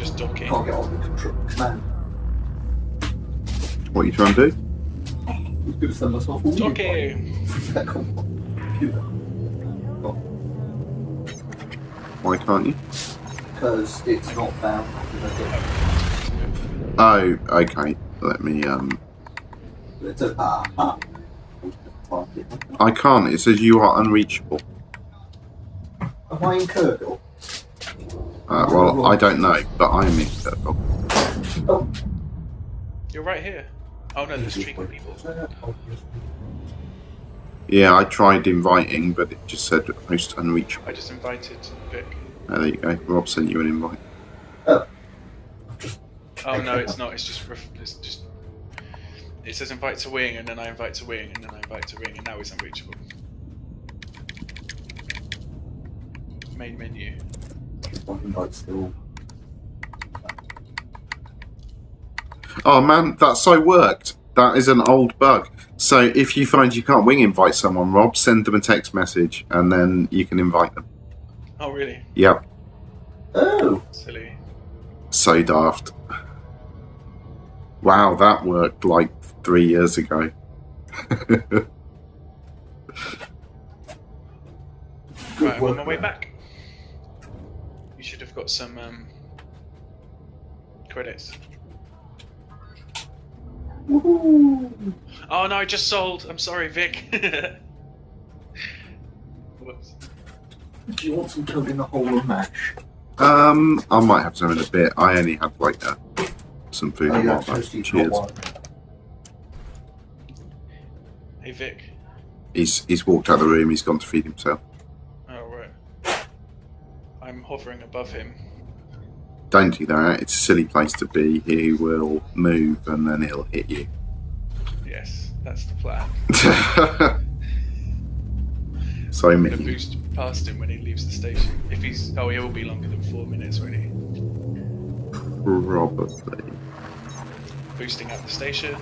just docking. Can't get on the control command. What are you trying to do? I was going to send myself all Docking! computer. Why can't you? Because it's not bound. Oh, okay. Let me, It says, I can't. It says you are unreachable. Am I in Kirkle? Well, I don't know, but I'm in Kirkle. Oh. You're right here. Oh no, there's tree people. Yeah, I tried inviting, but it just said host unreachable. I just invited Vic. Oh, there you go. Rob sent you an invite. Oh. Oh no, it's not. It's just. It says invite to wing, and then I invite to wing, and then I invite to wing, and now he's unreachable. Main menu. Invite still. Oh man, that so worked. That is an old bug. So if you find you can't wing invite someone, Rob, send them a text message, and then you can invite them. Oh really? Yep. Oh. Silly. So daft. Wow, that worked like 3 years ago. Right, I'm on my way back. You should have got some credits. Woohoo! Oh no, I just sold. I'm sorry, Vic. Whoops. Do you want some toad in the hole of mash? I might have some in a bit. I only have like some food. Oh, and yeah, water. toasty, Cheers. not wine. Hey Vic. He's walked out of the room. He's gone to feed himself. Oh right. I'm hovering above him. Don't do that. It's a silly place to be. He will move and then he'll hit you. Yes, that's the plan. So I'm gonna many. boost past him when he leaves the station. If he's he will be longer than 4 minutes already. Probably. Boosting out the station.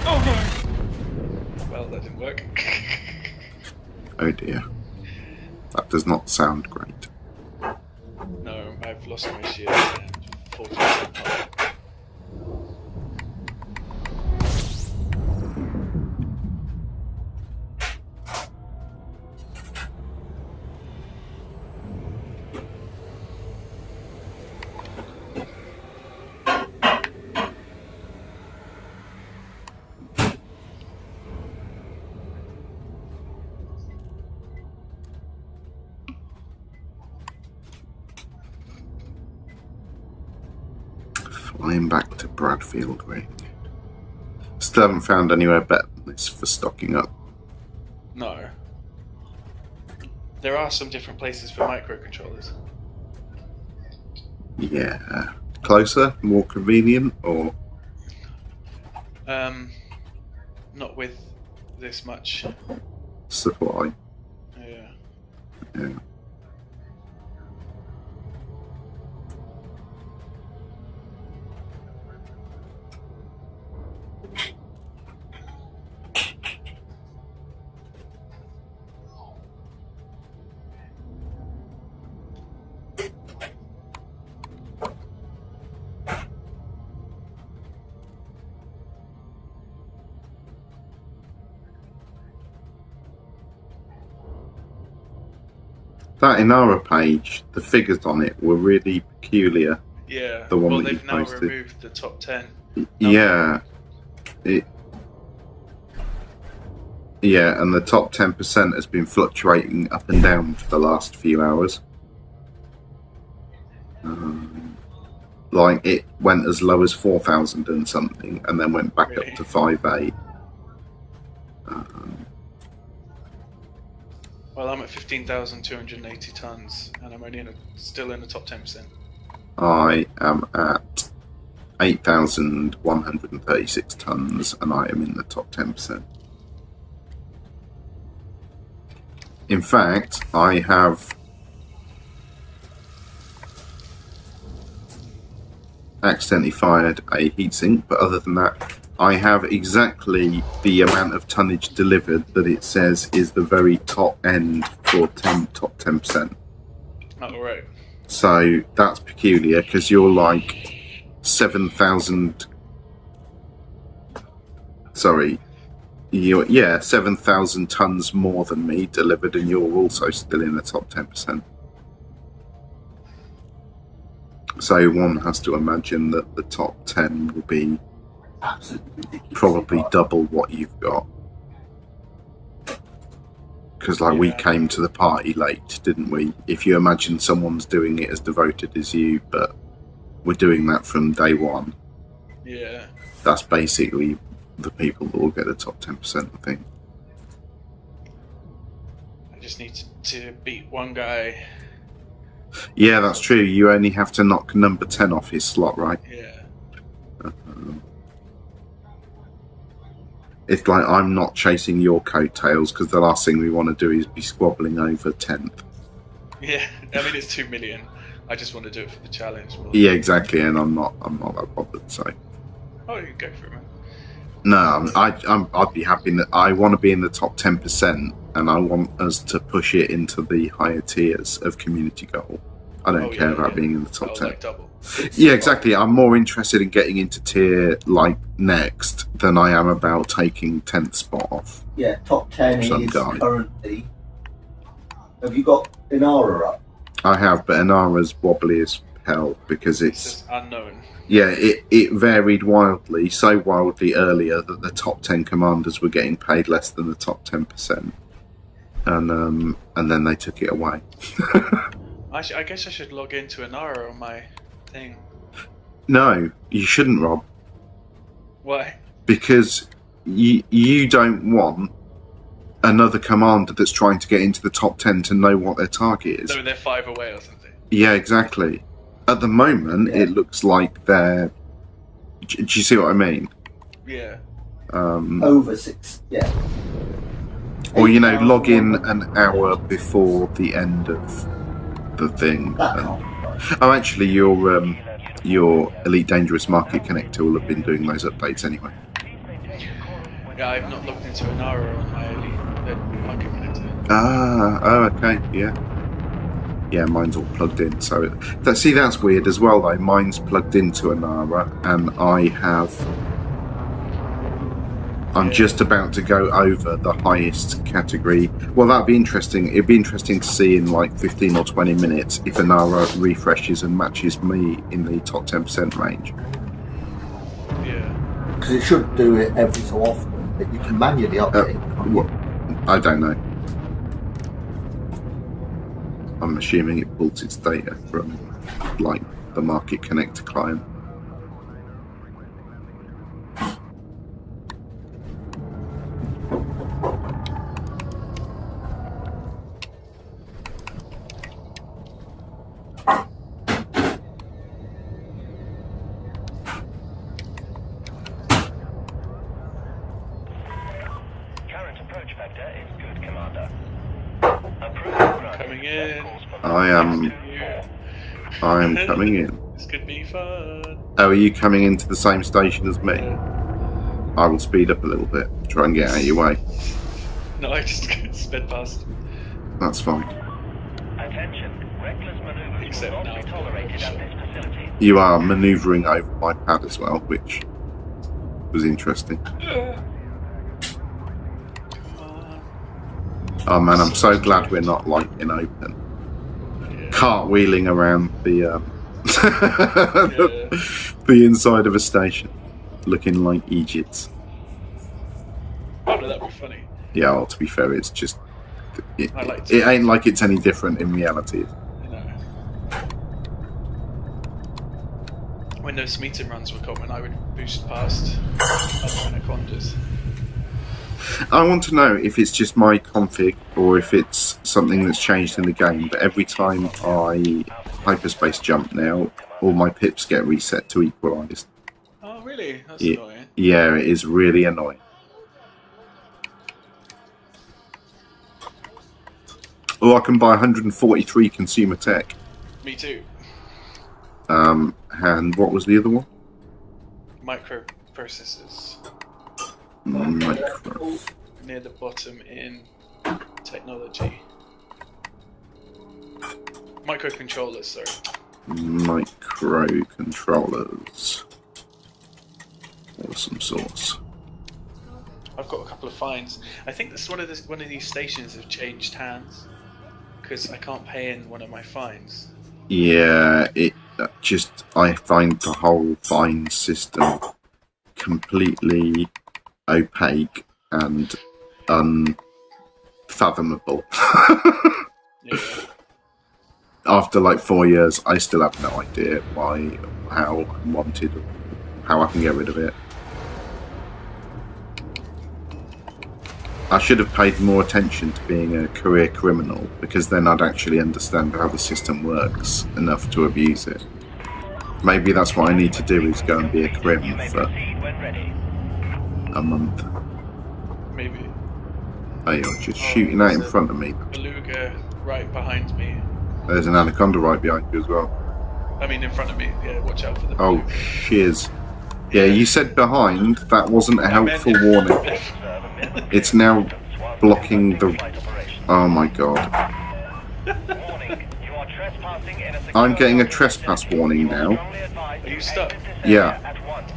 Oh no! Well, that didn't work. Oh dear. That does not sound great. No, I've lost my shield and 40% health. Flying back to Bradfield Ring. Still haven't found anywhere better than this for stocking up. No. There are some different places for microcontrollers. Yeah. Closer, more convenient, or Not with this much. supply. Yeah. Yeah. That Inara page, the figures on it were really peculiar. Yeah. The one well, that you they've now posted. removed the top 10. Yeah. Yeah, and the top 10% has been fluctuating up and down for the last few hours. Like, it went as low as 4,000 and something, and then went back Really? up to 5.8. Well, I'm at 15,280 tons, and I'm only still in the top 10%. I am at 8,136 tons, and I am in the top 10%. In fact, I have accidentally fired a heatsink, but other than that, I have exactly the amount of tonnage delivered that it says is the very top end for top 10%. Oh, right. So that's peculiar because you're like 7,000. Sorry, 7,000 tons more than me delivered, and you're also still in the top 10%. So one has to imagine that the top 10 will be Absolutely ridiculous. probably double what you've got. Because we Yeah. came to the party late, didn't we? If you imagine someone's doing it as devoted as you, but we're doing that from day one, Yeah. that's basically the people that will get the top 10%, I think. I just need to beat one guy. Yeah, that's true. You only have to knock number 10 off his slot, right? Yeah. It's like I'm not chasing your coattails because the last thing we want to do is be squabbling over 10th. Yeah. I mean, it's 2 million. I just want to do it for the challenge. More. Yeah, exactly, and I'm not that bothered. So Oh, you can go for it, man. no, I'd be happy that I want to be in the top 10%, and I want us to push it into the higher tiers of community goal. I don't care about being in the top 10. Like double. Yeah, exactly. I'm more interested in getting into tier next than I am about taking 10th spot off. Yeah, top 10 Some is guy. currently. Have you got Inara up? I have, but Inara's wobbly as hell because It's it's just unknown. it varied wildly, so wildly earlier that the top 10 commanders were getting paid less than the top 10%, and then they took it away. I guess I should log into Inara on my thing. No, you shouldn't, Rob, Why? because you don't want another commander that's trying to get into the top 10 to know what their target is. No, they're 5 away or something. Yeah, exactly. At the moment, Yeah. it looks like they're. Do you see what I mean? Yeah. Over 6, yeah. Or 8,000 log in an hour before the end of the thing. That can't be right. Oh, actually, your Elite Dangerous Market Connector will have been doing those updates anyway. Yeah, I've not looked into Inara on my the market connector. Okay, yeah. Yeah, mine's all plugged in. So, that's weird as well, though. Mine's plugged into Inara, and I'm just about to go over the highest category. Well, that'd be interesting. It'd be interesting to see in like 15 or 20 minutes if Inara refreshes and matches me in the top 10% range. Yeah. Because it should do it every so often, but you can manually update. can't you? Well, I don't know. I'm assuming it pulls its data from like the Market Connector client. Current approach vector is good, Commander. Approved Coming in. I am You. coming in. This could be fun. Oh, are you coming into the same station as me? I will speed up a little bit, try and get out of your way. No, I just sped past. That's fine. Attention, reckless maneuvers Except will now not be I've got tolerated a at this facility. You are manoeuvring over my pad as well, which was interesting. Come on. Oh man, I'm so glad we're not like in open. Yeah. Cartwheeling around the the inside of a station, looking like Egypt. Oh, no, that'd be funny. Yeah, well, to be fair, it's just it I ain't like it's any different in reality. You know. When those meeting runs were common, I would boost past other anacondas. I want to know if it's just my config or if it's something that's changed in the game, but every time I hyperspace jump now, all my pips get reset to equalised. Oh, really? That's Yeah. annoying. Yeah, it is really annoying. Oh, I can buy 143 consumer tech. Me too. And what was the other one? Microprocessors. Micro. Near the bottom in technology. Microcontrollers, sorry. Microcontrollers. Or some sorts. I've got a couple of fines. I think this one of these stations have changed hands because I can't pay in one of my fines. Yeah, I find the whole fine system completely opaque and unfathomable. Yeah. After like 4 years, I still have no idea why, how wanted, how I can get rid of it. I should have paid more attention to being a career criminal, because then I'd actually understand how the system works enough to abuse it. Maybe that's what I need to do, is go and be a crim You may for proceed when ready. a month. Maybe. Oh, you're just shooting out in front of me. Beluga right behind me. There's an anaconda right behind you as well. I mean, in front of me. Yeah, watch out for the Oh, beluga. shiz. Yeah, you said behind. That wasn't a helpful meant- warning. It's now blocking the... Oh my god. Warning, you are trespassing in a secure I'm getting a zone. trespass warning now. Strongly advise Are you to stuck? exit this Yeah. area at once.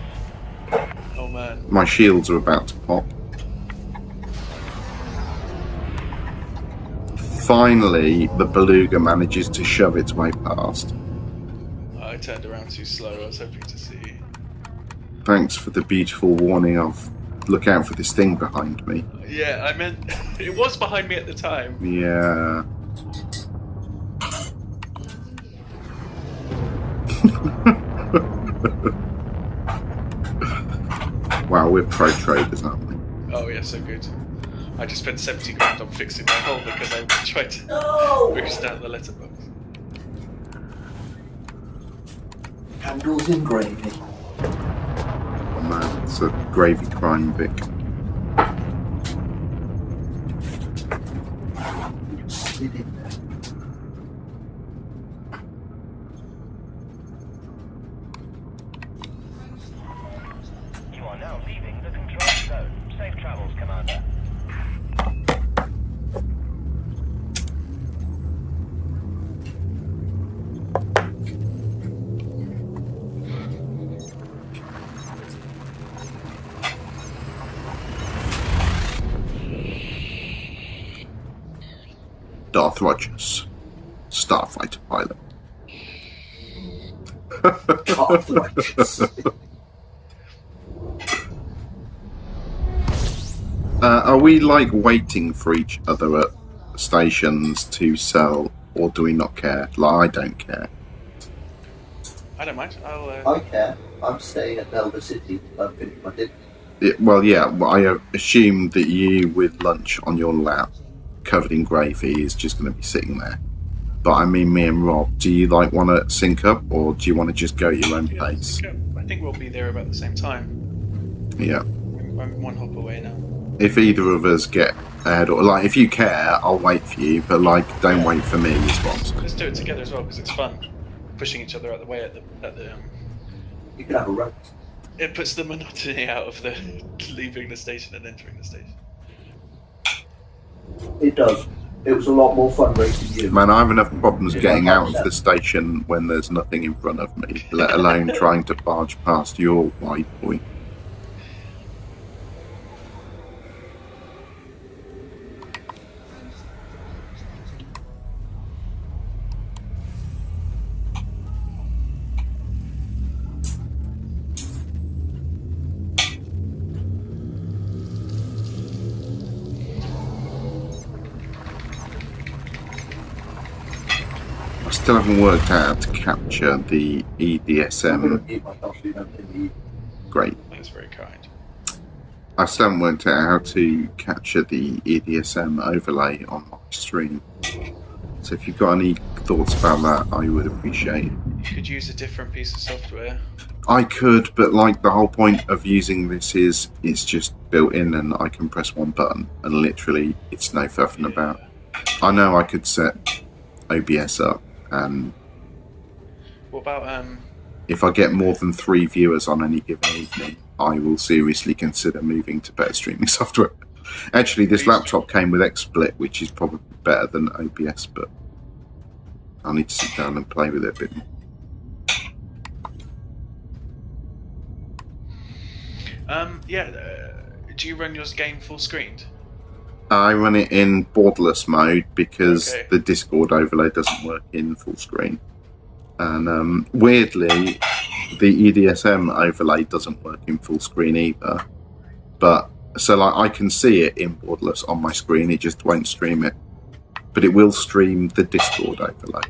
Oh man. My shields are about to pop. Finally, the beluga manages to shove its way past. I turned around too slow. I was hoping to see. Thanks for the beautiful warning of look out for this thing behind me. Yeah, I meant it was behind me at the time. Yeah. Wow, we're pro traders, aren't we? Oh yeah, so good. I just spent 70 grand on fixing my hull because I tried to boost down the letterbox. Candles in gravy. Oh man, it's a gravy crime, Vic. Slid in there. You are now leaving the control zone. Safe travels, Commander. Darth Rogers, starfighter pilot. Arthritis. Are we like waiting for each other at stations to sell, or do we not care? Like, I don't care. I don't mind. I care. I'm staying at Delta City. I'm finishing my dinner. Well, I assume that you, with lunch on your lap, covered in gravy, is just going to be sitting there. But I mean, me and Rob, do you like want to sync up, or do you want to just go at your own pace? I think we'll be there about the same time. Yeah. I'm one hop away now. If either of us get ahead, or like, if you care, I'll wait for you. But like, don't wait for me. Is what I'm saying. Let's do it together as well because it's fun. Pushing each other out of the way at the You can have a roast. it puts the monotony out of the leaving the station and entering the station. It does. It was a lot more fun racing you. Man, I have enough problems Yeah, getting out of 100%. the station when there's nothing in front of me, let alone trying to barge past your white boy. I still haven't worked out how to capture the I'm going to EDSM. mute myself so you don't hear me. Great. That's very kind. I still haven't worked out how to capture the EDSM overlay on my stream. So if you've got any thoughts about that, I would appreciate it. You could use a different piece of software. I could, but like the whole point of using this is it's just built in and I can press one button and literally it's no faffing about. I know I could set OBS up, and What about if I get more than 3 viewers on any given evening, I will seriously consider moving to better streaming software. Actually, this Please. laptop came with XSplit, which is probably better than OBS, but I need to sit down and play with it a bit more. Do you run your game full screened? I run it in borderless mode because Okay. the Discord overlay doesn't work in full screen. And weirdly, the EDSM overlay doesn't work in full screen either. But so like I can see it in borderless on my screen, it just won't stream it. But it will stream the Discord overlay.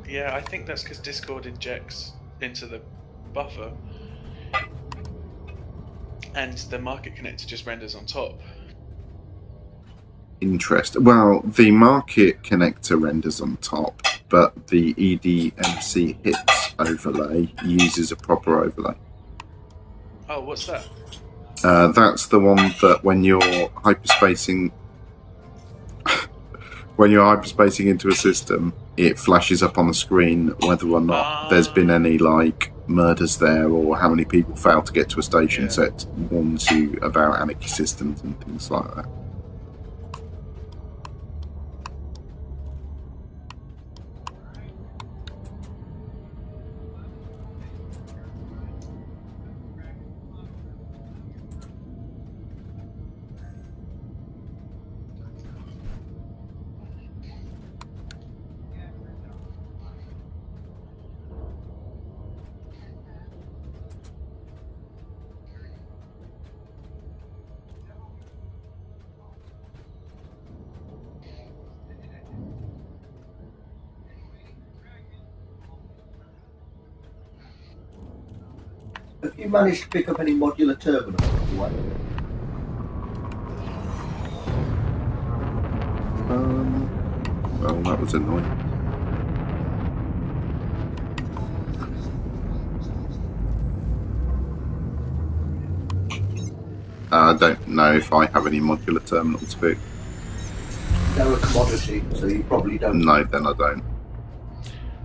Yeah, I think that's because Discord injects into the buffer, and the market connector just renders on top. Well, the market connector renders on top, but the EDMC hits overlay uses a proper overlay. Oh, what's that? That's the one that when you're hyperspacing, into a system, it flashes up on the screen whether or not there's been any like murders there or how many people failed to get to a station. Yeah. So it warns you about anarchy systems and things like that. Have you managed to pick up any modular terminals on the way? Well, that was annoying. I don't know if I have any modular terminals picked. They're a commodity, so you probably don't. No, then I don't.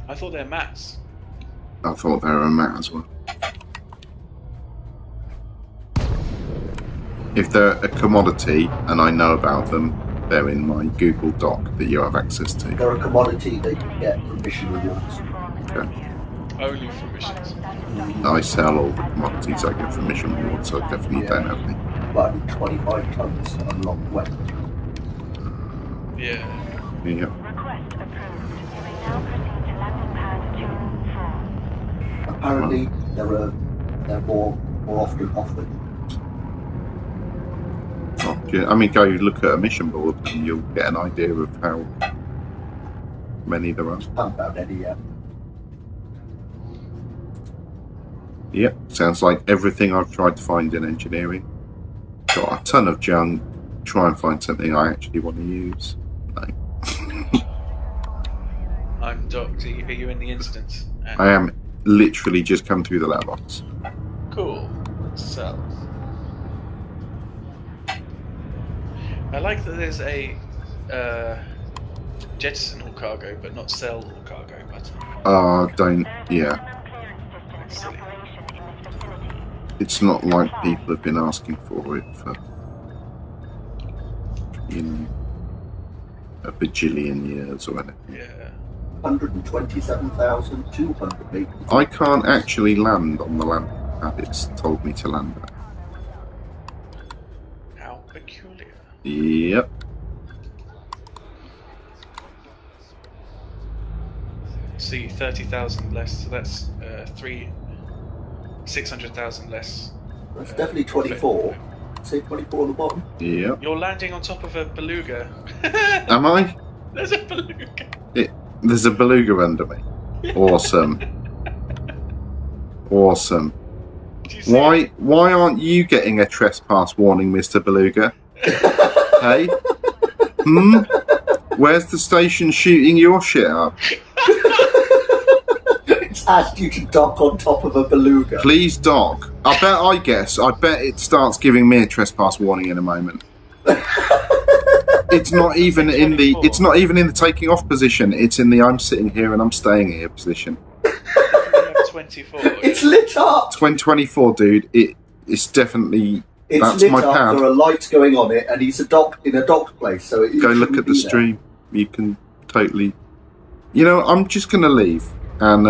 I thought they're mats. I thought they were a mat as well. If they're a commodity and I know about them, they're in my Google Doc that you have access to. They're a commodity that you get from mission rewards. Okay. Only for missions. I sell all the commodities I get from mission rewards, so I definitely don't have any. About 25 tons unlocked weapons. Yeah. Yeah. Request approved. You may now proceed to landing pad 2-4. Apparently, they're more often offered. Oh, yeah. I mean, go look at a mission board and you'll get an idea of how many there are. Haven't found any yet. Yep, sounds like everything I've tried to find in engineering. Got a ton of junk. Try and find something I actually want to use. No. I'm docked. Are you in the instance? And I am literally just come through the letterbox. Cool. Let's sell. I like that there's a jettison all cargo, but not sell all cargo button. Don't. Yeah, That's silly. it's not like people have been asking for it for, a bajillion years or anything. Yeah. 127,200 meters. I can't actually land on the land pad it's told me to land at. How peculiar. Yep. See, 30,000 less. So that's 600,000 less. That's definitely 24. Say 24 on the bottom. Yep. You're landing on top of a beluga. Am I? There's a beluga. There's a beluga under me. Awesome. Awesome. Do you see it? Why aren't you getting a trespass warning, Mr. Beluga? Hey? Where's the station shooting your shit up? It's asked you to dock on top of a beluga. Please dock. I bet it starts giving me a trespass warning in a moment. It's not even in the taking off position. It's in the I'm sitting here and I'm staying here position. Definitely have 24. It's lit up! 2024, dude. It's definitely. It's That's lit my up, pad. there are lights going on it, and he's in a docked place, so it Go look shouldn't at the be there. stream. You can totally You know, I'm just going to leave. And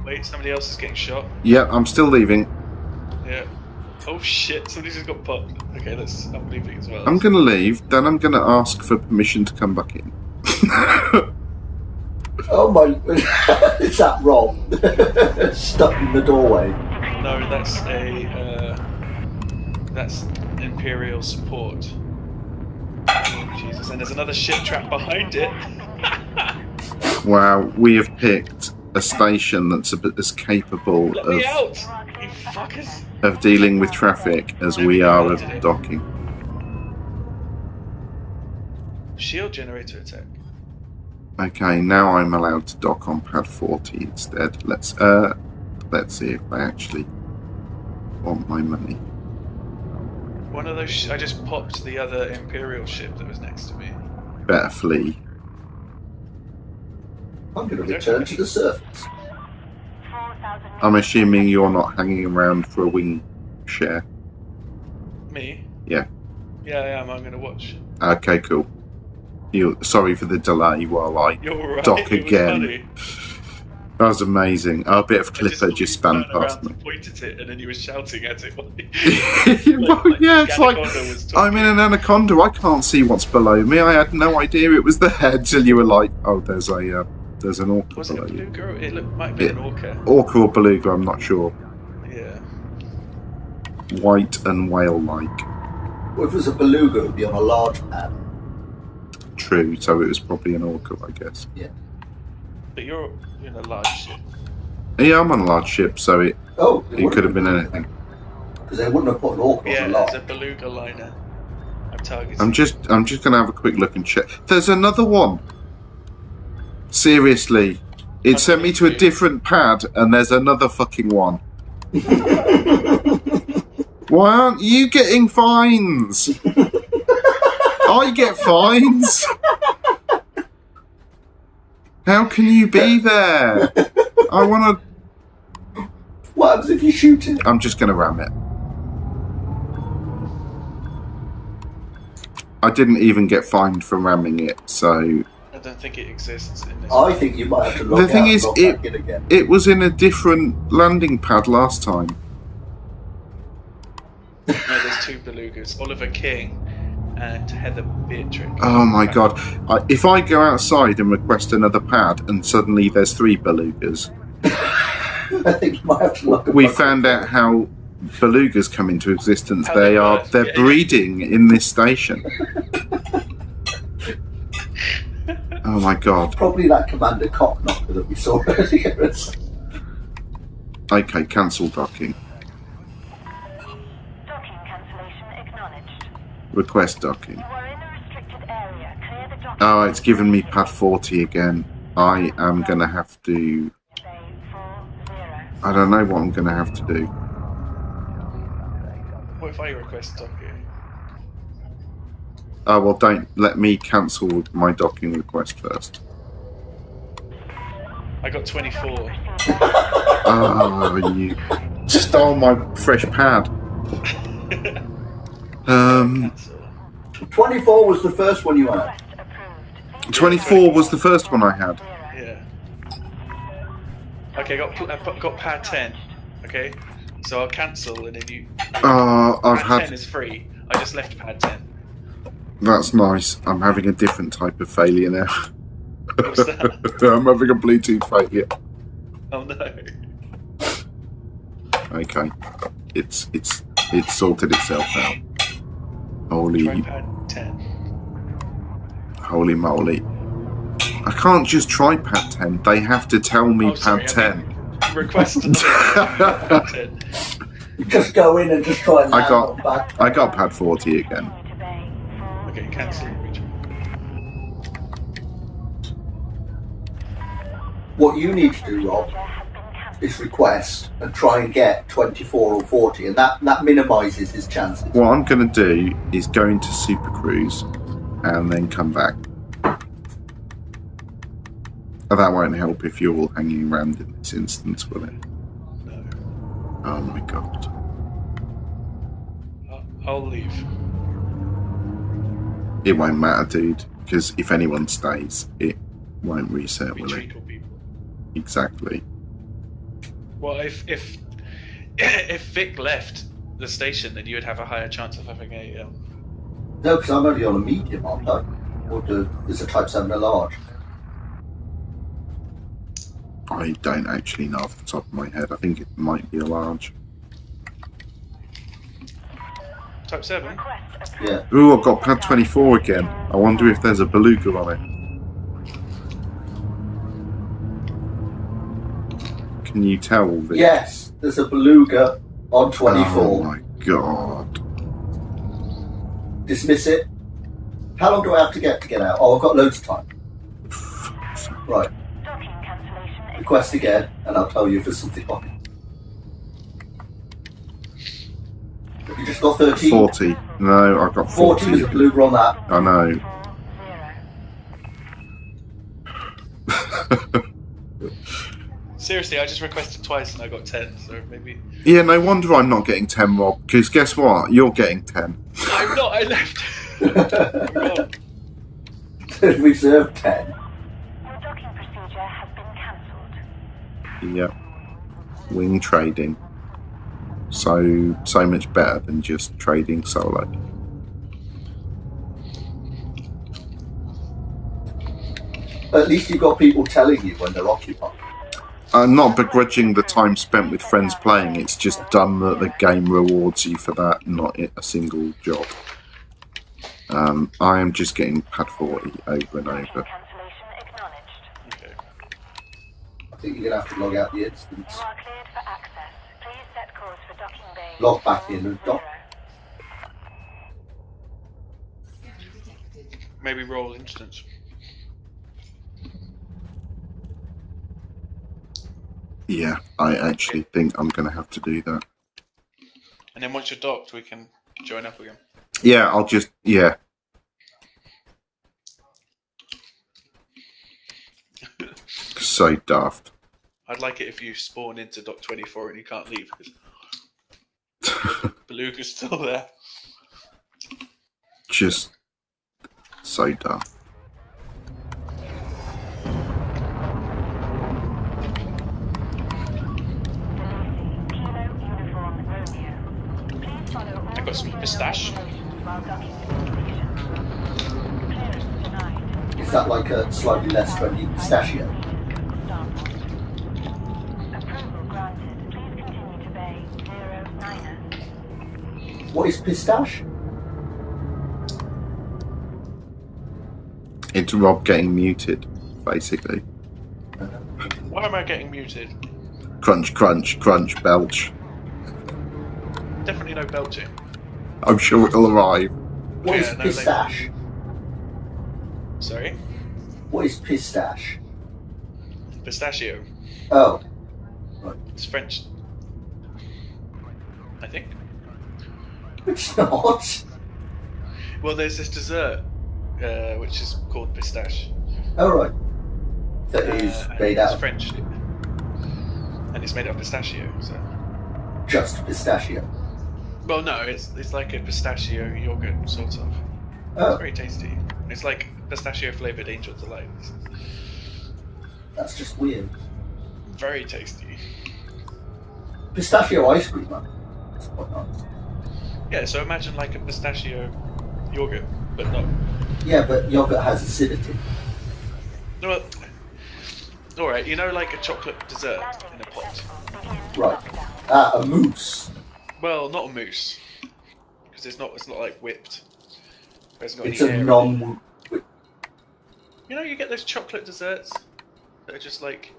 Wait, somebody else is getting shot. yeah, I'm still leaving. Yeah. Oh shit! Somebody just got popped. Okay, I'm leaving as well. I'm going to leave. Then I'm going to ask for permission to come back in. Oh my! Is that Rob stuck in the doorway? No, that's Imperial support. Oh, Jesus, and there's another ship trap behind it. Wow, we have picked a station that's a bit as capable Let me out, you fuckers! of dealing with traffic as we are of docking. Shield generator attack. Okay, now I'm allowed to dock on pad 40 instead. Let's see if they actually want my money. One of those. I just popped the other Imperial ship that was next to me. Better flee. I'm going to return to the surface. 4,000 I'm assuming you're not hanging around for a wing share. Me? Yeah. Yeah, I am. I'm going to watch. Okay, cool. Sorry for the delay while I You're right. dock it was again. funny. That was amazing. A bit of I Clipper just spun past me. Pointed it, and then he was shouting at it. Well, yeah, it's like I'm in an anaconda. I can't see what's below me. I had no idea it was there until you were like, "Oh, there's an orca Was it a below you." beluga? It might be an orca. Orca or beluga, I'm not sure. Yeah. White and whale-like. Well, if it was a beluga, it would be on a large pad. True. So it was probably an orca, I guess. But you're in a large ship. Yeah, I'm on a large ship, so it Oh, could have been anything. Because they wouldn't have put an orca Yeah, on a there's a large. beluga liner. I'm targeting. I'm just gonna have a quick look and check. There's another one. Seriously, it sent me to a different pad, and there's another fucking one. Why aren't you getting fines? I get fines. How can you be there? I want to. What happens if you shoot it? I'm just gonna ram it. I didn't even get fined for ramming it, so. I don't think it exists in this. I think you might have to log The thing out and is, log back in again. it was in a different landing pad last time. No, there's two belugas. Oliver King and Heather Beatrix. Oh my god. If I go outside and request another pad and suddenly there's 3 belugas, I think you might have to log we back found out how belugas come into existence. How they birth, They're yeah. breeding in this station. Oh my god. Probably that Commander Cockknocker that we saw earlier. Okay, cancel docking. docking cancellation acknowledged. Request docking. You are in a restricted area. Clear the docking. Oh, it's given me pad 40 again. I am gonna have to. Bay 40. I don't know what I'm gonna have to do. What if I request docking? Oh, well, don't let me cancel my docking request first. I got 24. Oh, you stole my fresh pad. Cancel. 24 was the first one you had. Request approved. 24 was the first one I had. Yeah. Okay, got pad 10. Okay, so I'll cancel and then you. I've Pad 10 had. is free. I just left pad 10. That's nice. I'm having a different type of failure now. What's that? I'm having a Bluetooth failure. Oh no. Okay, it's sorted itself out. Holy Try pad 10. holy moly! I can't just try pad 10. They have to tell me Oh, sorry, pad I 10. mean, request pad 10. You just go in and just try and land on back. I got pad 40 again. To Bay 40. Okay, cancel. What you need to do, Rob, Has been cancelled. is request and try and get 24 or 40, and that minimises his chances. What I'm going to do is go into Super Cruise and then come back. That won't help if you're all hanging around in this instance, will it? No. Oh my god. I'll leave. It won't matter, dude, because if anyone stays, Won't reset, We will it? treacle people. Exactly. Well, if Vic left the station, then you would have a higher chance of having a. No, because I'm only on a medium, aren't I? Or is a Type 7 a large? I don't actually know off the top of my head. I think it might be a large. Type 7? Request approved. Yeah. Ooh, I've got pad 24 again. I wonder if there's a beluga on it. Can you tell, Vic? Yes, there's a beluga on 24. Oh my god. Dismiss it. How long do I have to get out? Oh, I've got loads of time. Right. Docking cancellation. Request again, and I'll tell you if there's something on it. Have you just got 13? 40. No, I've got 40 40. was a beluga on that. I know. 40. Seriously, I just requested twice and I got 10, so maybe. Yeah, no wonder I'm not getting 10, Rob. Because guess what? You're getting 10. I'm not, I left. God. Reserve 10. Your docking procedure has been cancelled. Yep. Wing trading. So much better than just trading solo. At least you've got people telling you when they're occupied. I'm not begrudging the time spent with friends playing. It's just dumb that the game rewards you for that, not a single job. I am just getting pad 40 over and over. Cancellation acknowledged. Okay. I think you're going to have to log out the instance. You are cleared for access. Please set course for docking bay. Log back in and dock. 0. Maybe roll instance. Yeah, I actually think I'm going to have to do that. And then once you're docked, we can join up again. Yeah, I'll just, yeah. So daft. I'd like it if you spawn into dock 24 and you can't leave because Beluga's still there. Just so daft. Kilo uniform Romeo. Please follow all I got some pistache. regulations while docking to the station. Clearance denied. Is that like a slightly less trendy pistachio? Stop. Approval granted. Please continue to bay 09er. What is pistache? It's Rob getting muted, basically. Why am I getting muted? Crunch, crunch, crunch, belch. Definitely no belching. I'm sure it'll arrive. What is Yeah, no, pistache? Sorry? What is pistache? Pistachio. Oh, It's French. I think. it's not. Well, there's this dessert which is called pistache. Oh, right. That is and made it's out of French. And it's made out of pistachio, so. just pistachio. Well, no, it's like a pistachio yogurt, sort of. Oh, It's very tasty. It's like pistachio flavoured Angel Delight. It's that's just weird. very tasty. Pistachio ice cream, man. That's quite nice. Yeah, so imagine like a pistachio yogurt, but not. Yeah, but yogurt has acidity. No, alright, you know, like a chocolate dessert in a pot. Right. Ah, a mousse. Well, not a mousse, because it's not like whipped. It hasn't got It's any a air in it. non. You know, you get those chocolate desserts that are just like.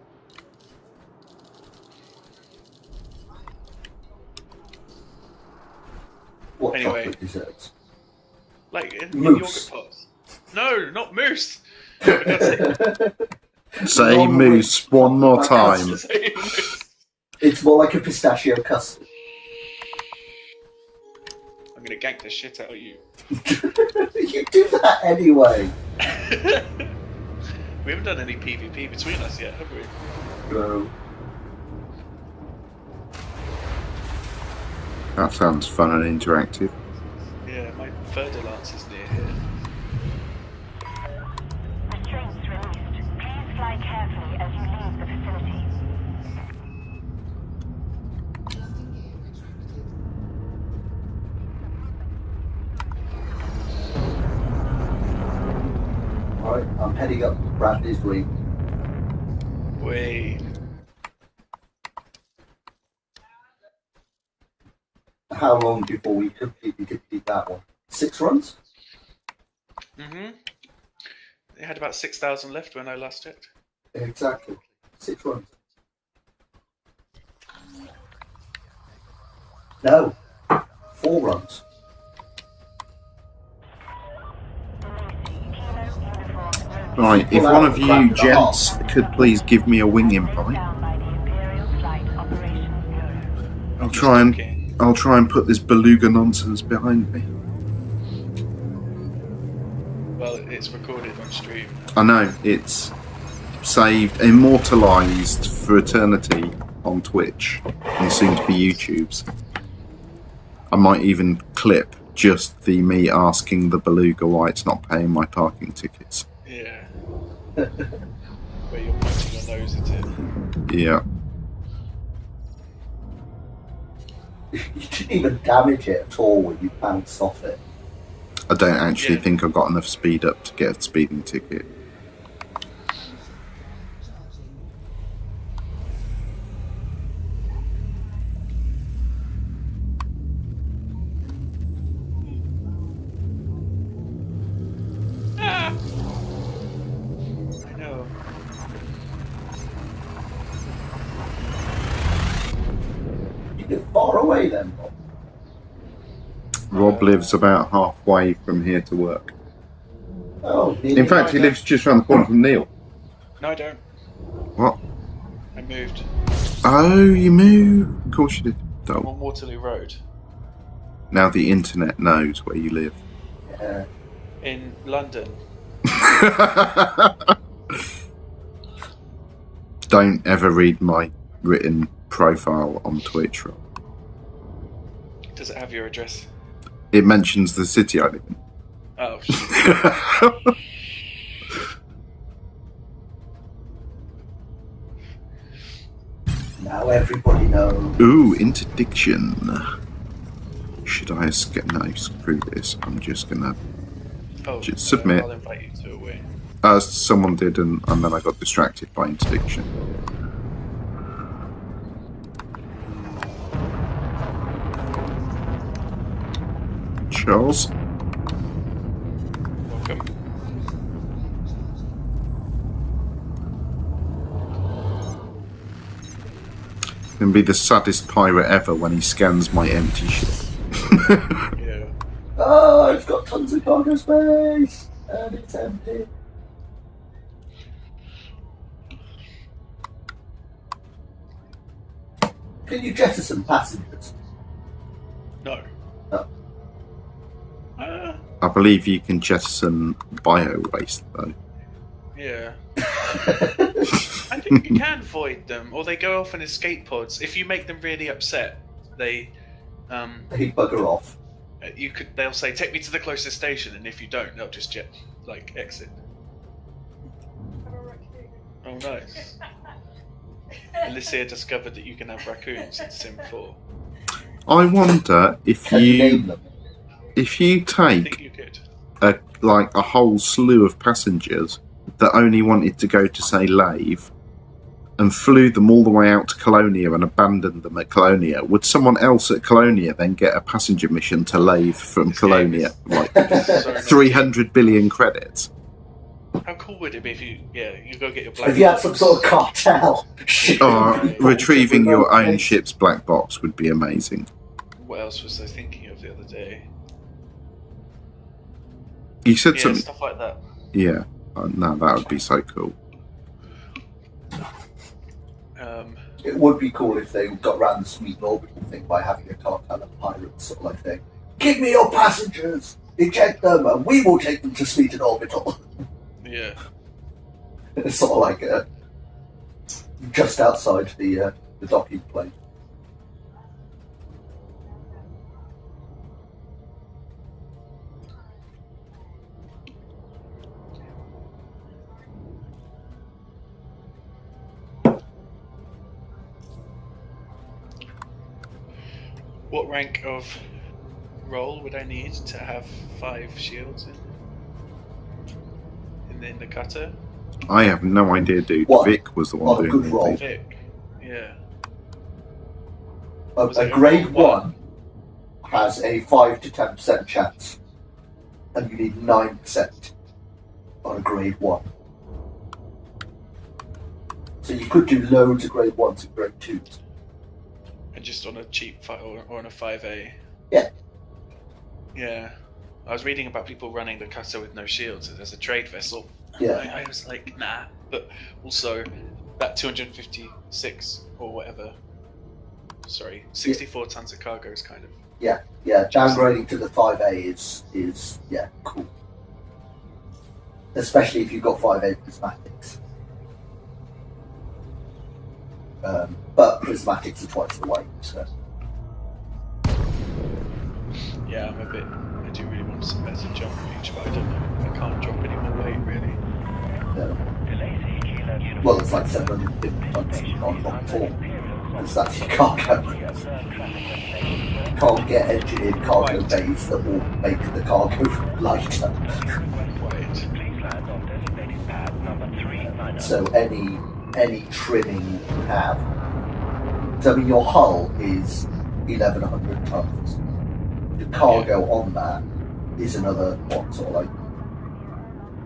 What Anyway. chocolate desserts? Like in Mousse. yogurt pots. No, not mousse. For God's sake. Say Non- moose one more time. Say mousse. It's more like a pistachio custard. I'm gonna gank the shit out of you. You do that anyway. We haven't done any PvP between us yet, have we? No. That sounds fun and interactive. Yeah, my Fer-de-Lance is near here. Restraints released. Please Right, I'm heading up Bradley's Green. Wait. How long before we completely complete that one? 6 runs? Mhm. They had about 6,000 left when I last checked. Exactly. 6 runs. No. 4 runs. Right, if one of you gents could please give me a wing invite, Down by the Imperial Flight Operations Bureau. I'll try and put this beluga nonsense behind me. Well, it's recorded on stream. I know, it's saved, immortalised for eternity on Twitch and soon to be YouTube's. I might even clip just the me asking the beluga why it's not paying my parking tickets. Yeah. Where you're pointing your nose at it. Yeah. You didn't even damage it at all when you bounced off it. I don't actually Yeah. think I got enough speed up to get a speeding ticket. I know. You're far away then, Bob. Rob lives about halfway from here to work. Oh, In fact, he lives just around the corner from Neil. No, I don't. What? I moved. Oh, you moved? Of course you did. I'm Oh. on Waterloo Road. Now the internet knows where you live. Yeah. In London. Don't ever read my written profile on Twitch, Rob. Does it have your address? It mentions the city I live in. Oh, shit. Now everybody knows. Ooh, interdiction. Should I escape? No, screw this. I'm just gonna Oh, Just submit. I'll invite you to a win. someone did, and then I got distracted by interdiction. Charles, Welcome. gonna be the saddest pirate ever when he scans my empty ship. Yeah. Oh, it's got tons of cargo space! And it's empty. Can you jettison passengers? No. Oh. I believe you can jettison bio waste though. Yeah. I think you can void them, or they go off in escape pods. If you make them really upset, they, They bugger off. they'll say, "Take me to the closest station," and if you don't, they'll just exit. Oh, nice. Alicia discovered that you can have raccoons in Sim 4. I wonder if Can you name them? if you I think take you could. a whole slew of passengers that only wanted to go to say Lave and flew them all the way out to Colonia and abandoned them at Colonia, would someone else at Colonia then get a passenger mission to Lave from This game Colonia? is- Like So nice. 300 billion credits. How cool would it be if you go get your black If you had box. some sort of cartel. Retrieving your own ship's black box would be amazing. What else was I thinking of the other day? You said Yeah, something. stuff like that. Yeah. No, that would be so cool. It would be cool if they got around the Sweden orbital thing by having a cartel of pirates sort of like thing. Give me your passengers! Eject them and we will take them to Sweden orbital. Yeah. It's sort of like just outside the docking plane. What rank of role would I need to have 5 shields in in the cutter. I have no idea, dude. What? Vic was the On a one good doing roll. the Vic. Yeah. A Was it a grade roll 1 has a 5 to 10% chance, and you need 9% on a grade 1. So you could do loads of grade 1s and grade 2s. And just on a cheap or on a 5A. Yeah. Yeah. I was reading about people running the cutter with no shields as a trade vessel. Yeah. I was like, nah. But also, that 256 or whatever. Sorry, 64 tons of cargo is kind of. Yeah, downgrading to the 5A is cool. Especially if you've got 5A prismatics. But prismatics are twice the weight, so. Yeah, I do really want some better jump reach, but I don't know. I can't drop any more weight, really. No. Well, it's like 750 tons you can't drop at all. Because that's your cargo. Can't get engineered cargo bays that will make the cargo lighter. So any trimming you have. So I mean, your hull is 1,100 tons. The cargo on that is another what, sort of like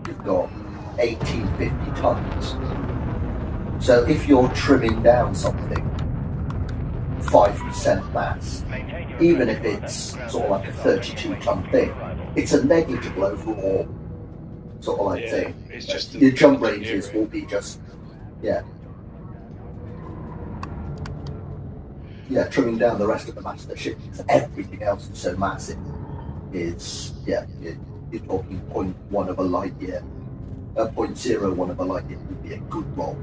you've got 1,850 tons. So if you're trimming down something 5% mass, even if it's sort of like a 32-ton thing, it's a negligible overall sort of like thing. It's just Your jump ranges will be just trimming down the rest of the mass of the ship because everything else is so massive. Is you're talking 0.1 of a light year. 0.01 of a light year would be a good roll.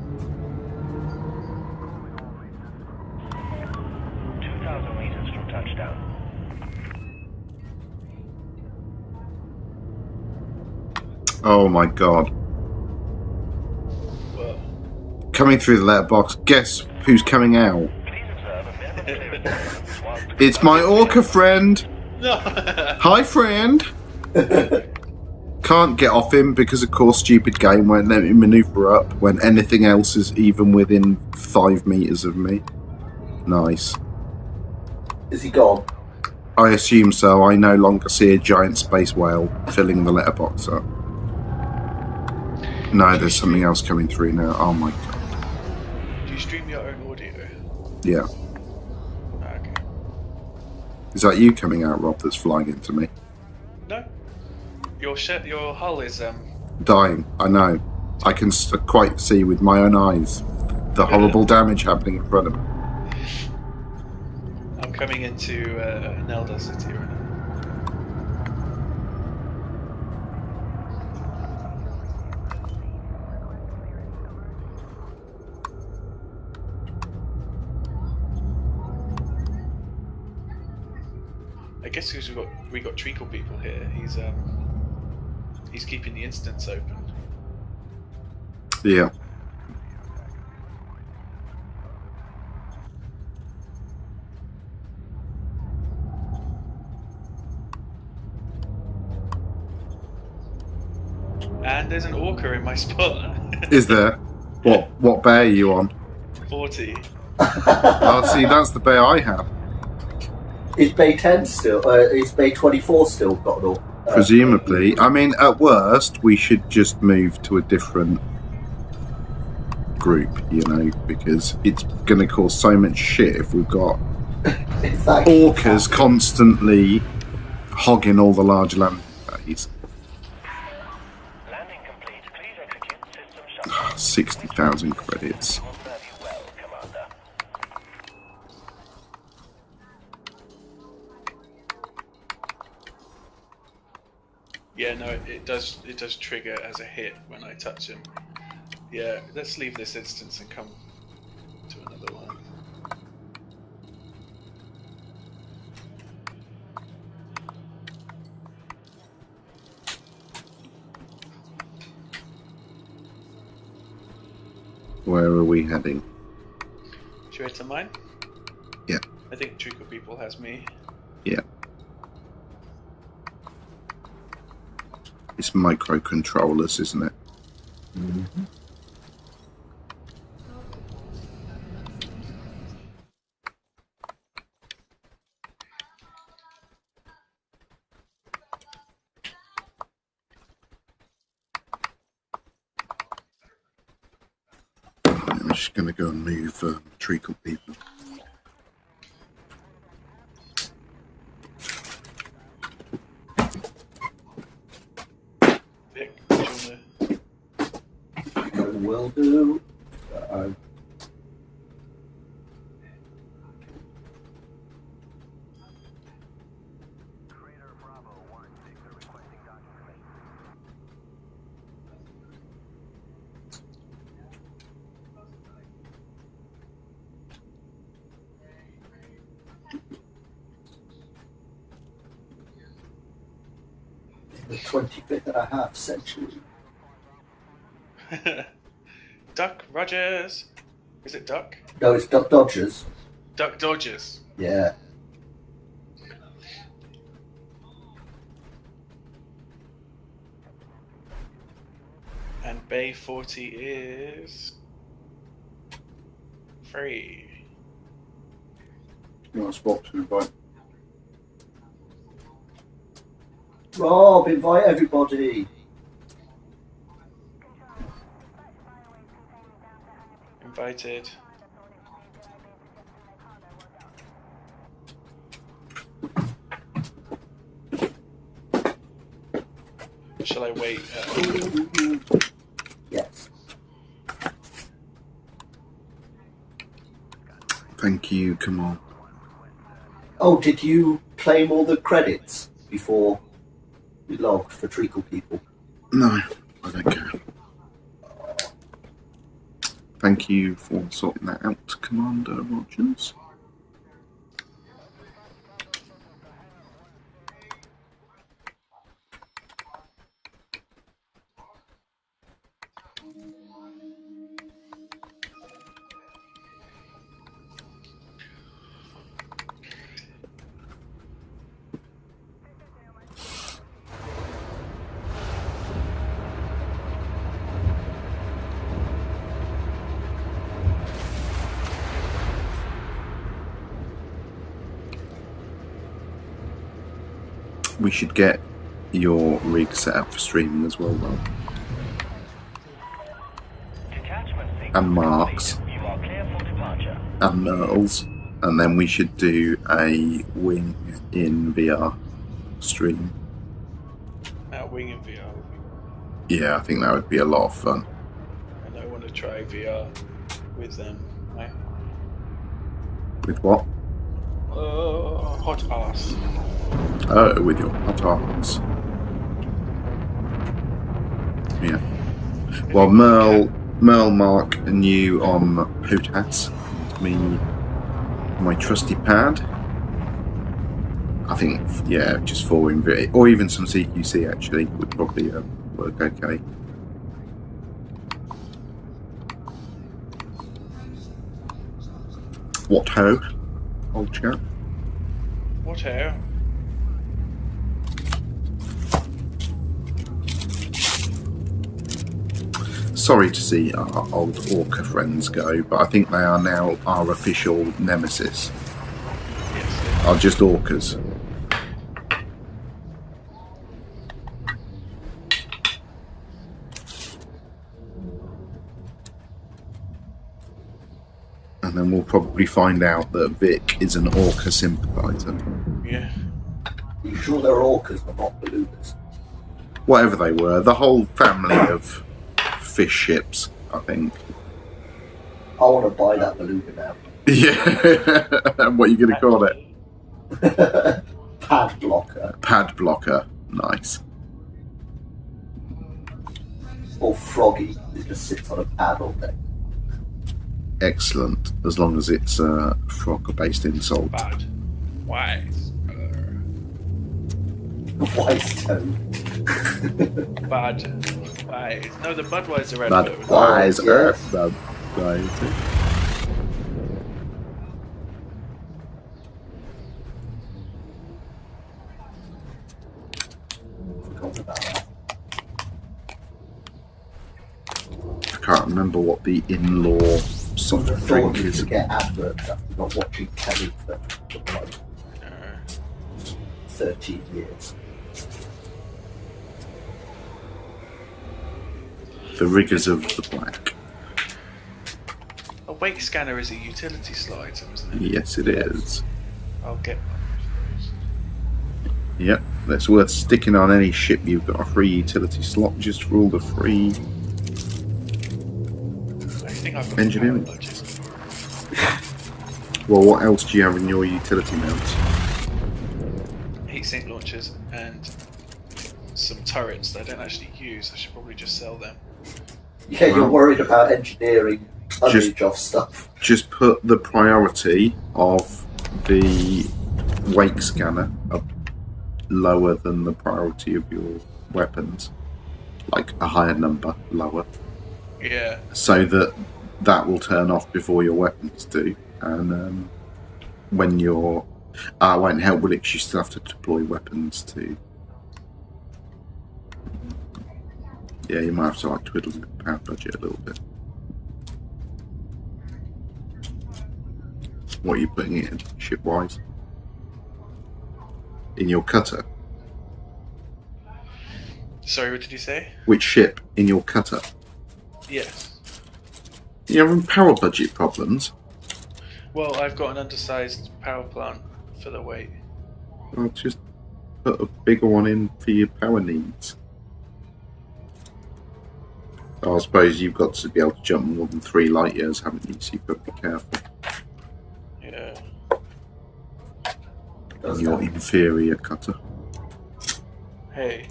2,000 meters from touchdown. Oh my god. Well, Coming through the letterbox, guess who's coming out? Please observe a minimum clearance. It's my orca friend! no. Hi, friend! Can't get off him because, of course, stupid game won't let me manoeuvre up when anything else is even within 5 meters of me. Nice. Is he gone? I assume so. I no longer see a giant space whale filling the letterbox up. No, there's something else coming through now. Oh my god. Do you stream your own audio? Yeah. Okay. Is that you coming out, Rob, that's flying into me? No. Your hull is Dying. I know. I can quite see with my own eyes the horrible damage happening in front of me. I'm coming into Nelda City right now. I guess because we got Treacle people here, he's keeping the instance open. Yeah. And there's an orca in my spot. Is there? What bay are you on? 40. Oh, see, that's the bay I have. Is Bay 10 still? Is Bay 24 still got an all? Presumably. I mean, at worst, we should just move to a different group, you know, because it's going to cause so much shit if we've got orcas constantly hogging all the large land bays. Landing complete. Please execute system shutdown. 60,000 credits. Will serve you well, Commander. Yeah, no, it does trigger as a hit when I touch him. Yeah, let's leave this instance and come to another one. Where are we heading? Should we head to mine? Yeah. I think Treacle People has me. Yeah. It's microcontrollers, isn't it? Mhm. I'm just going to go and move treacle people. Vic, do you wanna... Will do. The 25th and a half century. Duck Rogers. Is it Duck? No, it's Duck Dodgers. Duck Dodgers. Yeah. And Bay 40 is free. You want a spot to invite? Rob, invite everybody. Invited. Shall I wait? Yes. Thank you, come on. Oh, did you claim all the credits before you logged for treacle people? No, I don't care. Thank you for sorting that out, Commander Rogers. We should get your rig set up for streaming as well, Rob. Detachment sequence And Mark's. completed. You are clear for departure. And Merle's. And then we should do a wing in VR stream. Wing in VR. Yeah, I think that would be a lot of fun. And I want to try VR with them. Right? With what? Hot ass. Oh, with your hot arms. Yeah. Well, Merle, Mark, and you on HOTAS. Me, my trusty pad. I think, yeah, just 4 in VR, or even some CQC actually would probably work okay. What ho, old chap? What hell? Sorry to see our old Orca friends go, but I think they are now our official nemesis. Yes. Are just Orcas. And then we'll probably find out that Vic is an Orca sympathiser. Yeah. Are you sure they're orcas but not belugas? Whatever they were, the whole family of fish ships, I think. I want to buy that beluga now. Yeah. What are you going to call it? Pad blocker. Pad blocker. Nice. Or Froggy, who just sits on a pad all day. Excellent. As long as it's frog-based insult. Bad. Why? Whitestone. Bad. Why? No, the Budweiser red. Budweiser. yes. Budweiser. Forgot about that. can't remember what the in-law soft I thought drink you is. could get adverts after not watching telly for like 13 years. The Rigours of the Black. A wake scanner is a utility slot item, isn't it? Yes, it is. I'll get one. Yep, that's worth sticking on any ship you've got a free utility slot just for all the free I think I've got Engineering. a power budget. Well, what else do you have in your utility mounts? Heat sink launchers and some turrets that I don't actually use. I should probably just sell them. Yeah, you're Well, worried about engineering just- tonnage of stuff. Just put the priority of the wake scanner up lower than the priority of your weapons. Like a higher number, lower. Yeah. So that will turn off before your weapons do. And when you're... it won't help, will it? 'Cause you still have to deploy weapons too. Yeah, you might have to like twiddle your power budget a little bit. What are you putting it in, ship-wise? In your cutter? Sorry, what did you say? Which ship? In your cutter? Yes. You're having power budget problems? Well, I've got an undersized power plant for the weight. Well, just put a bigger one in for your power needs. I suppose you've got to be able to jump more than 3 light years, haven't you? So you've got to be careful. Yeah. Does Your that. inferior cutter. Hey.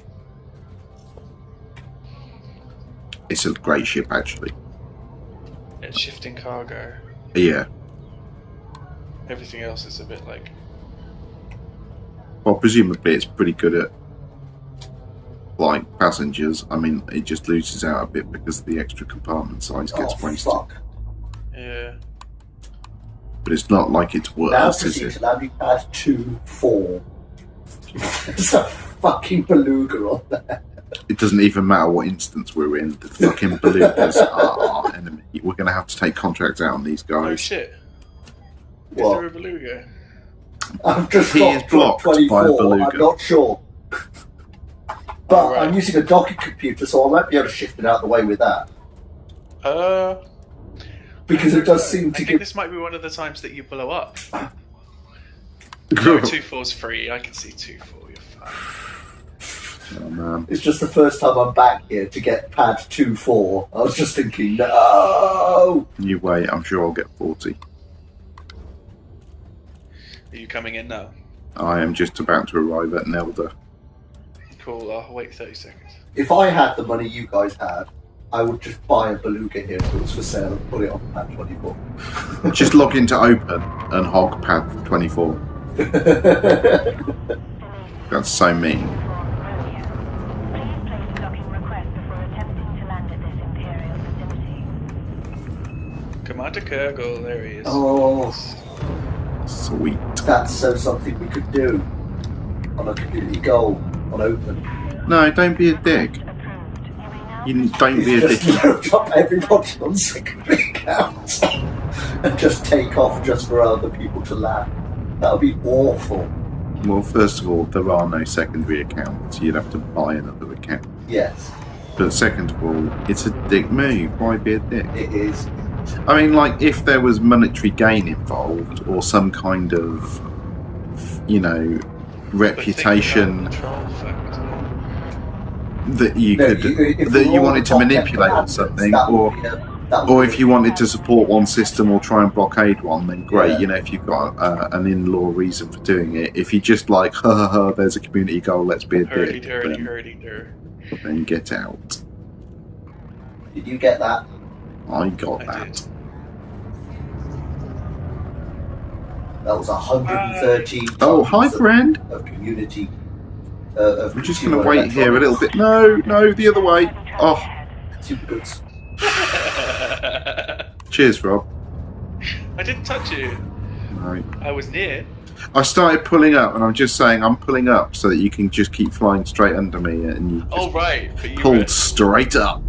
It's a great ship, actually. It's shifting cargo. Yeah. Everything else is a bit like... Well, presumably it's pretty good at like passengers. I mean, it just loses out a bit because the extra compartment size gets Oh, wasted. fuck. Yeah. But it's not like it's Now worse, is proceed it? to landing pad 2-4. There's a fucking beluga on there. It doesn't even matter what instance we're in. The fucking belugas are our enemy. We're going to have to take contracts out on these Oh guys. shit. Is What? there a beluga? I've just He got is blocked by a 24. beluga. I'm not sure. But Alright. I'm using a docking computer, so I might be able to shift it out of the way with that. Because it does seem I to think give. this might be one of the times that you blow up. No, 2-4's free. I can see 2-4. You're fine. Oh, man. It's just the first time I'm back here to get pad 2-4. I was just thinking, no! You wait, I'm sure I'll get 40. Are you coming in now? I am just about to arrive at Nelda. Cool. I'll wait 30 seconds. If I had the money you guys had, I would just buy a beluga here if it was for sale and put it on pad 24. Just log into Open and hog pad 24. That's so mean. Please place a docking request before attempting to land at this Imperial facility. Commander Kurgle, there he is. Oh, Sweet. that's so something we could do on a community goal on Open. No, don't be a dick. Approved. You may now You don't be a Just dick. load up everybody on secondary accounts and just take off just for other people to land. That would be awful. Well, first of all, there are no secondary accounts. You'd have to buy another account. Yes, But second of all, it's a dick move. Why be a dick? it is. I mean, like, if there was monetary gain involved or some kind of, you know, But think about reputation the control factor. that you No, could, if that we're you all wanted to top 10 manipulate or commanders, something, that would or be that would or be if you wanted to support one system or try and blockade one, then great. Yeah. You know, if you've got an in-law reason for doing it. If you just like, ha ha ha, there's a community goal, let's be a Hurdy, dick, hurdy, then, hurdy, hurdy. then get out. Did you get that? I got I that. did. That was 113 Oh, hi, tons friend. of community. Of We're just going to consumer wait here a little bit. No, the other way. Oh, Super goods. cheers, Rob. I didn't touch you. Right. I was near. I started pulling up, and I'm just saying I'm pulling up so that you can just keep flying straight under me, and you just Oh right, but you pulled were- straight up.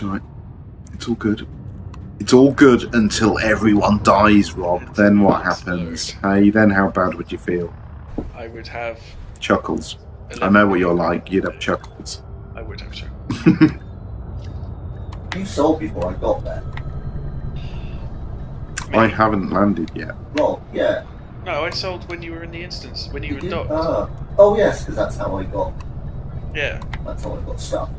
It's alright. It's all good. It's all good until everyone dies, Rob. Then what happens? Hey, then how bad would you feel? I would have. Chuckles. I know what you're like. You'd have chuckles. I would have chuckles. You sold before I got there. I haven't landed yet. Well, yeah. No, I sold when you were in the instance, when you were did? docked. Oh, yes, because that's how I got. Yeah. That's how I got stuff.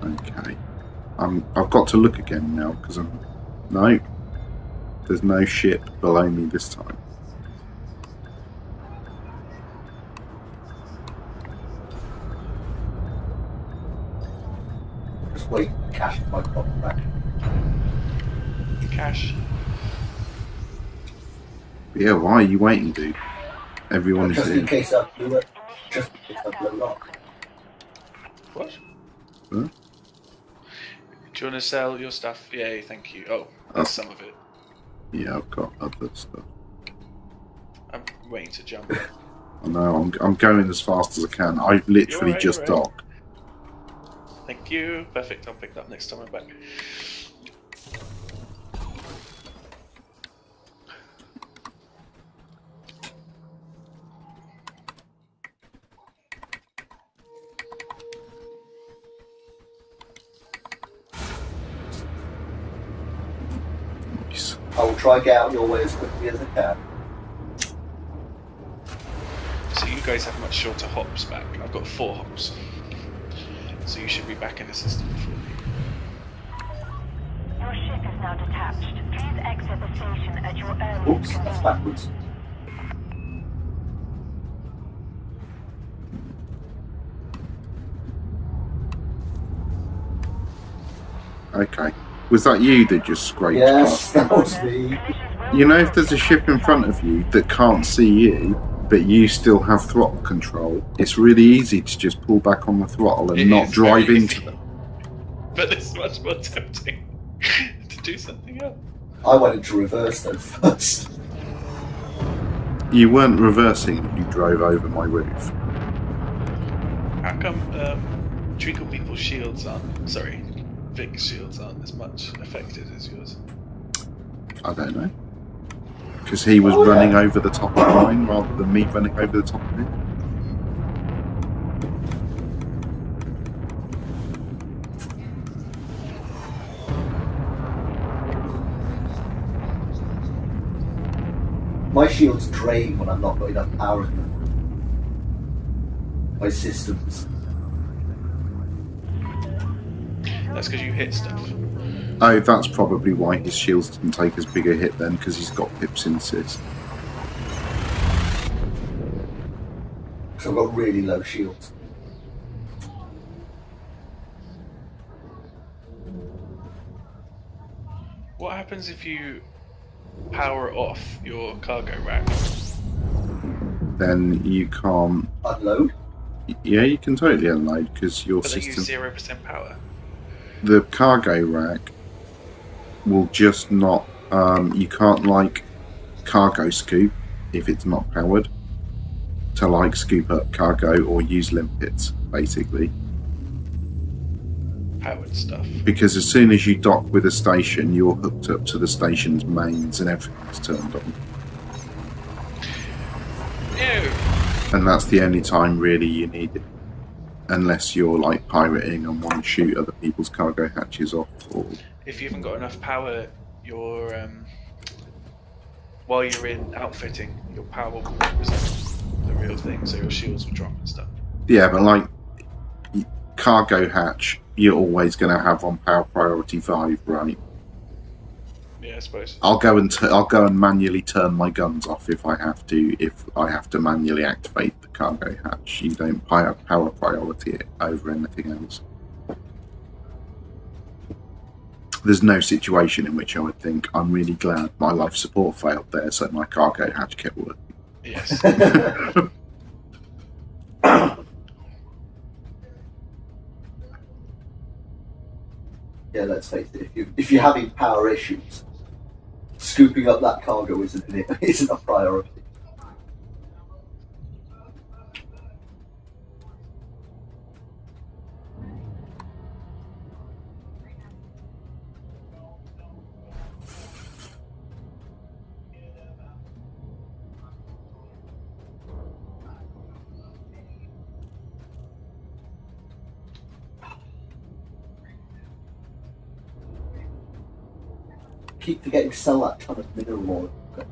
Okay. I've got to look again now because no. There's no ship below me this time. Just wait, cash my pocket back. Cash. But yeah, why are you waiting, dude? Everyone is Just in in. case I blew it. Just in case I blew it up. What? Huh? Do you want to sell your stuff? Yay, thank you. Oh, that's some of it. Yeah, I've got other stuff. I'm waiting to jump. I know, I'm going as fast as I can. I've literally You're just right. docked. Thank you. Perfect. I'll pick that up next time I'm back. Nice. I will try and get out your way as quickly as I can. So you guys have much shorter hops back. I've got 4 hops. So you should be back in the system before me. Your ship is now detached. Please exit the station at your earliest Oops, that's convenience. backwards. Okay. Was that you that just scraped Yes, past? that was me. Collisions will You know, if there's a ship in front of you that can't see you, but you still have throttle control, it's really easy to just pull back on the throttle and It not is drive very into easy. them. But it's much more tempting to do something else. I went into reverse then first. You weren't reversing, you drove over my roof. How come Treacle people's shields aren't... Sorry, Vic's shields aren't as much affected as yours? I don't know. Because he was running over the top of mine rather than me running over the top of him. My shields drain when I'm not got enough power in them. My systems. That's because you hit stuff. Oh, that's probably why his shields didn't take as big a hit then, because he's got pips in sis. Because I've got really low shields. What happens if you power off your cargo rack? Then you can't. Unload. Yeah, you can totally unload because your But they use system. 0% power. The cargo rack will just not. You can't like cargo scoop if it's not powered to like scoop up cargo or use limpets basically. Powered stuff. Because as soon as you dock with a station, you're hooked up to the station's mains and everything's turned on. Ew! And that's the only time really you need it. Unless you're like pirating and want to shoot other people's cargo hatches off. Or If you haven't got enough power, your while you're in outfitting, your power will represent the real thing, so your shields will drop and stuff. yeah, but like cargo hatch, you're always going to have on power priority 5, right? Yeah, I suppose. I'll go and manually turn my guns off if I have to. If I have to manually activate the cargo hatch, you don't power priority it over anything else. There's no situation in which I would think I'm really glad my life support failed there, so my cargo hatch kept working. Yes. Yeah, let's face it. If you're having power issues, scooping up that cargo isn't a priority. keep forgetting to sell that ton of mineral oil. Okay.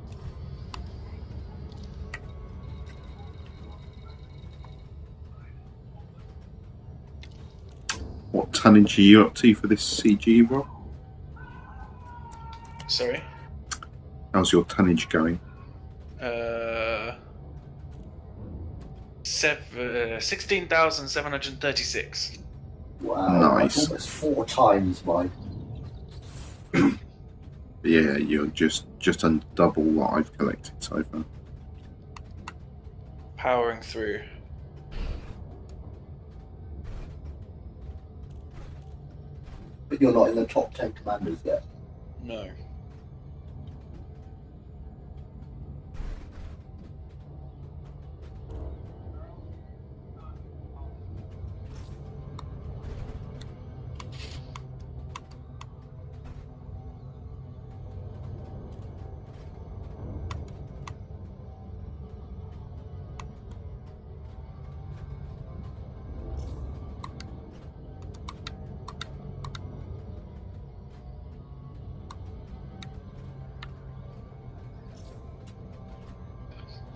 What tonnage are you up to for this CG, Rob? Sorry. How's your tonnage going? 16,736. Wow, Nice. that's almost 4 times mine. Yeah, you're just under double what I've collected so far. Powering through. But you're not in the top 10 commanders yet. No.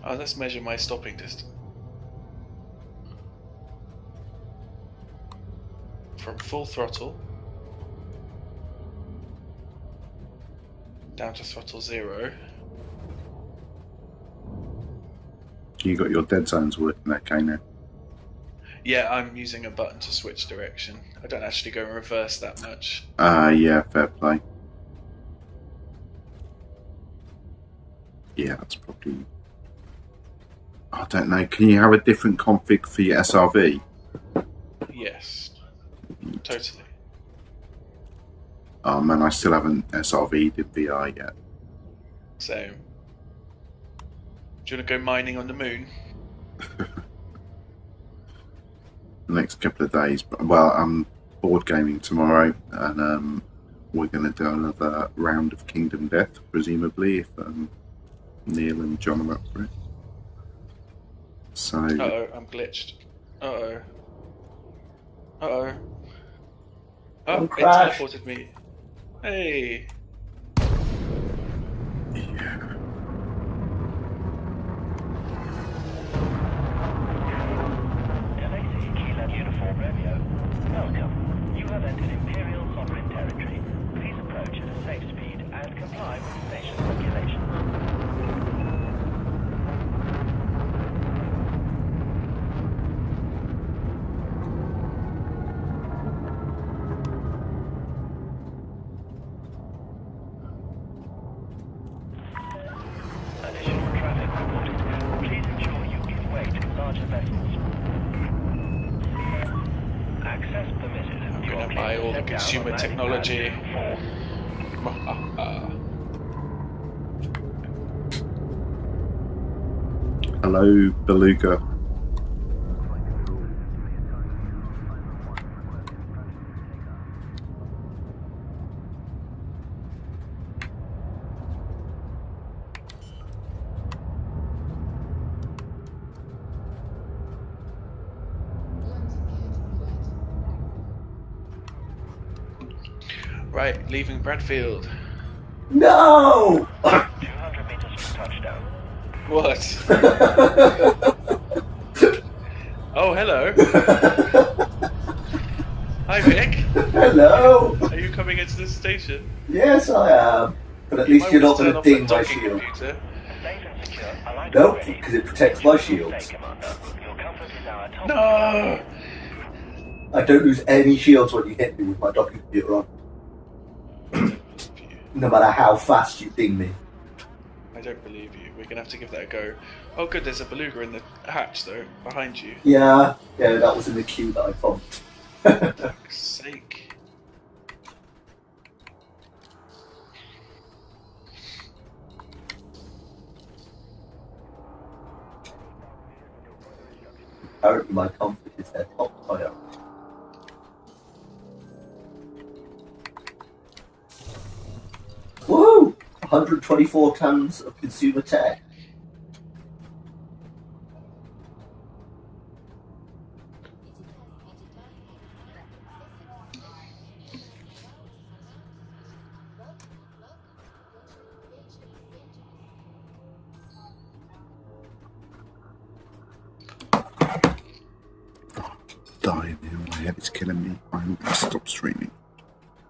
Oh, let's measure my stopping distance. From full throttle down to throttle 0. You got your dead zones working okay now. Yeah, I'm using a button to switch direction. I don't actually go in reverse that much. Yeah, fair play. Yeah, that's probably... I don't know, can you have a different config for your SRV? Yes, totally. Oh man, I still haven't SRV'd in VR yet. So, do you want to go mining on the moon? The next couple of days, but well, I'm board gaming tomorrow, and we're going to do another round of Kingdom Death, presumably, if Neil and John are up for it. So. Uh-oh, I'm glitched. Uh-oh. Uh-oh. Oh, it crash. teleported me. Hey! Yeah. LAC Kilo Uniform Romeo. Welcome. You have entered Imperial Sovereign Territory. Please approach at a safe speed and comply with station regulations. Additional traffic reported. Please ensure you give way to larger vessels. Access permitted. I'm going to buy all the consumer technology. Hello, Beluga. Right, leaving Bradfield. No! 200 meters from touchdown. What? Oh, hello. Hi, Vic. Hello! Are you coming into the station? Yes, I am. But at You least might you're want not to going turn to off ding that my docking shield. computer. Safe and secure. Alignment Nope, ready. because it protects my Stay, shields. Commander. Your comfort is our top No! I don't lose any shields when you hit me with my docking computer on, I don't believe you. no matter how fast you ding me. I don't believe you. We're going to have to give that a go. Oh, good, there's a beluga in the hatch, though, behind you. Yeah, that was in the queue that I found. For fuck's sake. Apparently my comfort is their top priority. Woo! 124 tons of consumer tech. die now. My head is killing me. I'm going to stop streaming.